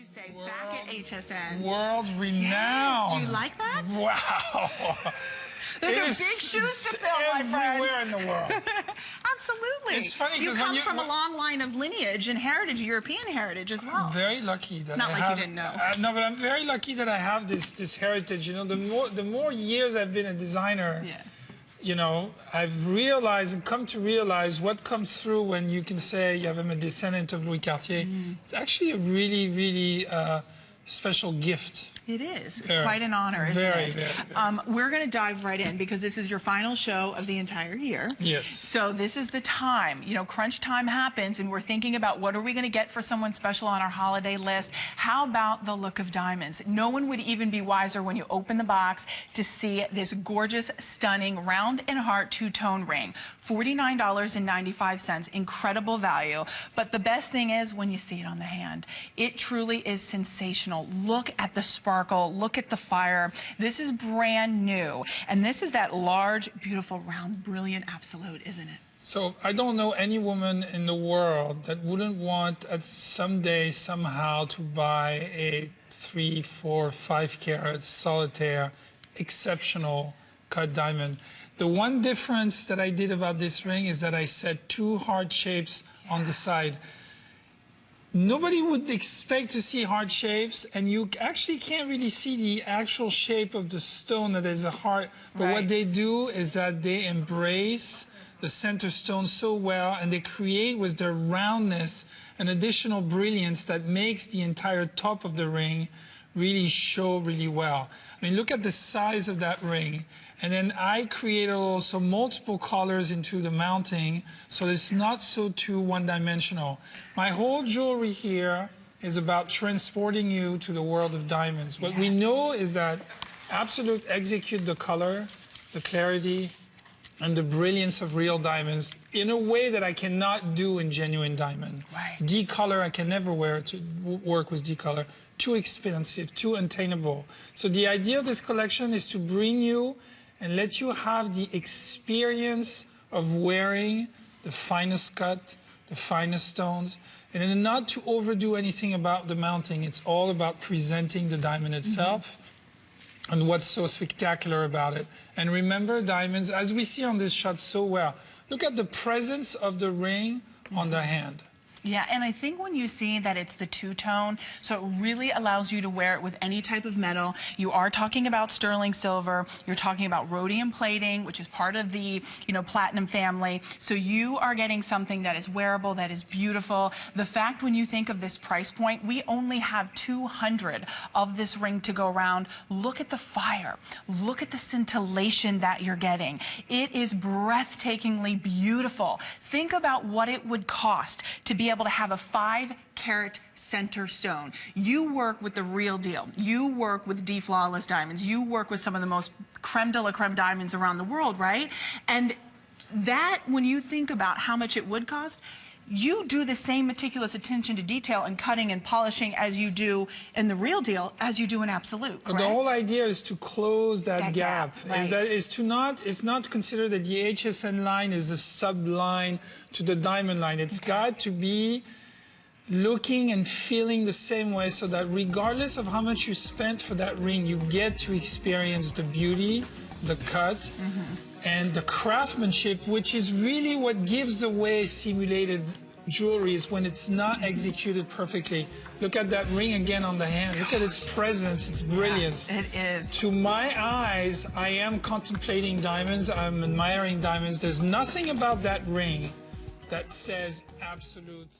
you say, back at HSN. World renowned. Yes. Do you like that? Wow. Those are big shoes to fill, my friend. Everywhere in the world. Absolutely. It's funny you come from a long line of lineage and heritage, European heritage as well. I'm very lucky that Not I like have, you didn't know. No, but I'm very lucky that I have this heritage. You know, the more years I've been a designer, yeah. You know, I've realized and come to realize what comes through when you can say, yeah, I'm a descendant of Louis Cartier. It's actually a really, really special gift. It is. It's quite an honor, isn't it? Very. We're going to dive right in because this is your final show of the entire year. Yes. So this is the time. You know, crunch time happens and we're thinking about what are we going to get for someone special on our holiday list. How about the look of diamonds? No one would even be wiser when you open the box to see this gorgeous, stunning round and heart two-tone ring. $49.95. Incredible value. But the best thing is when you see it on the hand. It truly is sensational. Look at the sparkle. Look at the fire. This is brand new. And this is that large, beautiful, round, brilliant absolute, isn't it? So I don't know any woman in the world that wouldn't want someday, somehow, to buy a 3, 4, 5 carat solitaire, exceptional cut diamond. The one difference that I did about this ring is that I set 2 heart shapes on the side. Nobody would expect to see heart shapes, and you actually can't really see the actual shape of the stone that is a heart. But what they do is that they embrace the center stone so well, and they create with their roundness an additional brilliance that makes the entire top of the ring really show really well. I mean, look at the size of that ring. And then I created also multiple colors into the mounting, so it's not so too one-dimensional. My whole jewelry here is about transporting you to the world of diamonds. What we know is that Absolute execute the color, the clarity, and the brilliance of real diamonds in a way that I cannot do in genuine diamond. Decolor, I can never wear to work with decolor. Too expensive, too unattainable. So the idea of this collection is to bring you and let you have the experience of wearing the finest cut, the finest stones, and then not to overdo anything about the mounting. It's all about presenting the diamond itself and what's so spectacular about it. And remember, diamonds, as we see on this shot so well, look at the presence of the ring on the hand. Yeah, and I think when you see that it's the two-tone, so it really allows you to wear it with any type of metal. You are talking about sterling silver. You're talking about rhodium plating, which is part of the, platinum family. So you are getting something that is wearable, that is beautiful. The fact when you think of this price point, we only have 200 of this ring to go around. Look at the fire. Look at the scintillation that you're getting. It is breathtakingly beautiful. Think about what it would cost to be able to have a 5-carat center stone. You work with the real deal. You work with flawless diamonds. You work with some of the most creme de la creme diamonds around the world, right? And that, when you think about how much it would cost, you do the same meticulous attention to detail and cutting and polishing as you do in the real deal, as you do in Absolute, correct? The whole idea is to close that gap. Right. Is not to consider that the HSN line is a sub-line to the diamond line. It's got to be looking and feeling the same way, so that regardless of how much you spent for that ring, you get to experience the beauty, the cut, and the craftsmanship, which is really what gives away simulated jewelry, is when it's not executed perfectly. Look at that ring again on the hand. Look at its presence, its brilliance. It is. To my eyes, I am contemplating diamonds. I'm admiring diamonds. There's nothing about that ring that says Absolute.